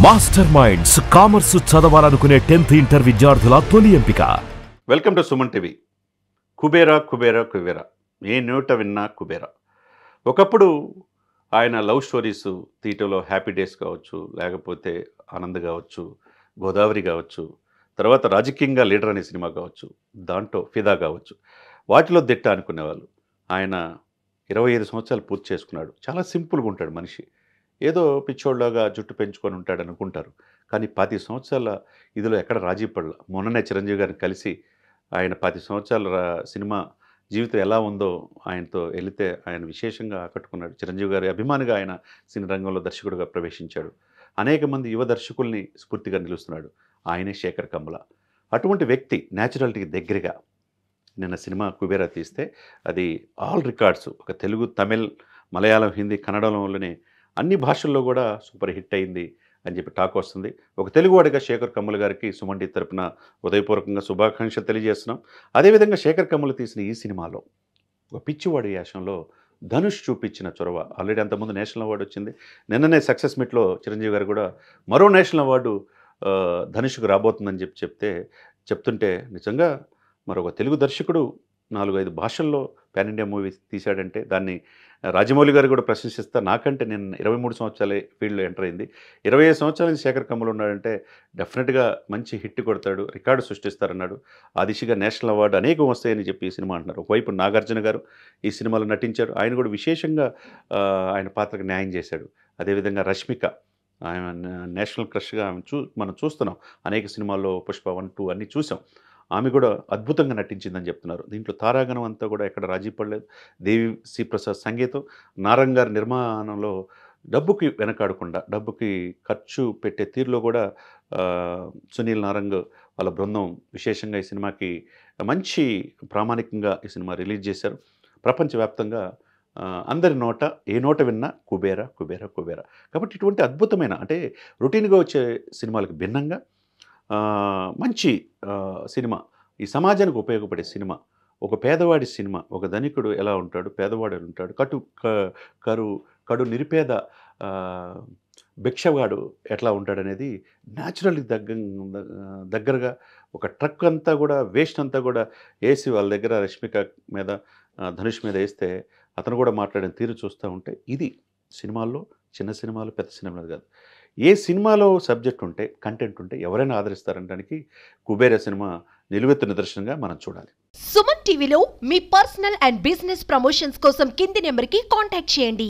Master minds commerce చదవాలనుకునే 10th inter విద్యార్థుల తొలి ఎంపిక. Welcome to Suman TV. Kubera Kubera Kubera, ఏ నోట విన్నా కుబేరా. ఒకప్పుడు ఆయన లవ్ స్టోరీస్ తీయటంలో హ్యాపీ డేస్ కావచ్చు, లేకపోతే ఆనంద్ కావచ్చు, గోదావరి కావచ్చు, తర్వాత రాజకీయంగా లీడర్ అనే సినిమా కావచ్చు, దాంట్లో ఫిదా కావచ్చు, వాటిలో దిట్ట అనుకునేవాళ్ళు. ఆయన 25 సంవత్సరాలు పూర్తి చేసుకున్నాడు. చాలా సింపుల్గా ఉంటాడు మనిషి. ఏదో పిచ్చోళ్ళలాగా జుట్టు పెంచుకొని ఉంటాడు అనుకుంటారు. కానీ 25 సంవత్సరాల ఇదిలో ఎక్కడ రాజీ పడల. మొన్ననే చిరంజీవి గారిని కలిసి ఆయన 25 సంవత్సరాల సినిమా జీవితం ఎలా ఉందో ఆయనతో వెళితే ఆయన విశేషంగా ఆకట్టుకున్నాడు. చిరంజీవి గారి అభిమానిగా ఆయన సినీ రంగంలో దర్శకుడిగా ప్రవేశించాడు. అనేక మంది యువ దర్శకుల్ని స్ఫూర్తిగా నిలుస్తున్నాడు. ఆయనే శేఖర్ కమ్ముల. అటువంటి వ్యక్తి న్యాచురాలిటీకి దగ్గరగా నిన్న సినిమా కుబేరా తీస్తే అది ఆల్ రికార్డ్స్, ఒక తెలుగు, తమిళ్, మలయాళం, హిందీ, కన్నడంలోనే అన్ని భాషల్లో కూడా సూపర్ హిట్ అయింది అని చెప్పి టాక్ వస్తుంది. ఒక తెలుగువాడిగా శేఖర్ కమ్ముల గారికి సుమన్ టీవీ తరపున ఉదయపూర్వకంగా శుభాకాంక్షలు తెలియజేస్తున్నాం. అదేవిధంగా శేఖర్ కమ్ముల తీసిన ఈ సినిమాలో ఒక పిచ్చివాడి యాసంలో ధనుష్ చూపించిన చొరవ, ఆల్రెడీ అంతకుముందు నేషనల్ అవార్డు వచ్చింది. నిన్ననే సక్సెస్ మీట్లో చిరంజీవి గారు కూడా మరో నేషనల్ అవార్డు ధనుష్కు రాబోతుందని చెప్తుంటే నిజంగా మరొక తెలుగు దర్శకుడు 4-5 భాషల్లో పాన్ ఇండియా మూవీ తీశాడంటే దాన్ని రాజమౌళి గారు కూడా ప్రశంసిస్తా. నాకంటే నేను 23 సంవత్సరాలే ఫీల్డ్లో ఎంటర్ అయింది. 25 సంవత్సరాల నుంచి శేఖర్ కమ్ముల ఉన్నాడంటే డెఫినెట్గా మంచి హిట్ కొడతాడు, రికార్డు సృష్టిస్తారన్నాడు. ఆ దిశగా నేషనల్ అవార్డు అనేకం వస్తాయని చెప్పి ఈ సినిమా అంటున్నారు. ఒకవైపు నాగార్జున గారు ఈ సినిమాలో నటించారు. ఆయన కూడా విశేషంగా ఆయన పాత్రకు న్యాయం చేశాడు. అదేవిధంగా రష్మిక, ఆయన నేషనల్ క్రష్గా మనం చూస్తున్నాం. అనేక సినిమాల్లో పుష్ప 1, 2 అన్నీ చూసాం. ఆమె కూడా అద్భుతంగా నటించిందని చెప్తున్నారు. దీంట్లో తారాగణం అంతా కూడా ఎక్కడ రాజీ పడలేదు. దేవి శ్రీ ప్రసాద్ సంగీతం, నారంగ్ గారి నిర్మాణంలో డబ్బుకి వెనకాడకుండా, డబ్బుకి ఖర్చు పెట్టే తీరులో కూడా సునీల్ నారంగ్ వాళ్ళ బృందం విశేషంగా ఈ సినిమాకి మంచి ప్రామాణికంగా ఈ సినిమా రిలీజ్ చేశారు. ప్రపంచవ్యాప్తంగా అందరి నోట ఏ నోట విన్నా కుబేరా కుబేరా కుబేరా. కాబట్టి ఇటువంటి అద్భుతమైన, అంటే రొటీన్గా వచ్చే సినిమాలకు భిన్నంగా మంచి సినిమా, ఈ సమాజానికి ఉపయోగపడే సినిమా, ఒక పేదవాడి సినిమా. ఒక ధనికుడు ఎలా ఉంటాడు, పేదవాడు ఎలా ఉంటాడు, కడు నిరుపేద భిక్షవాడు ఎట్లా ఉంటాడనేది న్యాచురల్ దగ్గరగా ఒక ట్రక్ అంతా కూడా వేస్ట్ అంతా కూడా వేసి వాళ్ళ దగ్గర రష్మిక మీద, ధనుష్ మీద వేస్తే అతను కూడా మాట్లాడిన తీరు చూస్తూ ఉంటే ఇది సినిమాల్లో చిన్న సినిమాలు, పెద్ద సినిమాలు కాదు. ఏ సినిమాలో సబ్జెక్ట్ ఉంటే, కంటెంట్ ఉంటే ఎవరైనా ఆదరిస్తారనడానికి కుబేరా సినిమా నిలువెత్తు నిదర్శనంగా మనం చూడాలి. సుమన్ టీవీలో మీ పర్సనల్ అండ్ బిజినెస్ ప్రమోషన్స్ కోసం కింది నెంబర్కి కాంటాక్ట్ చేయండి.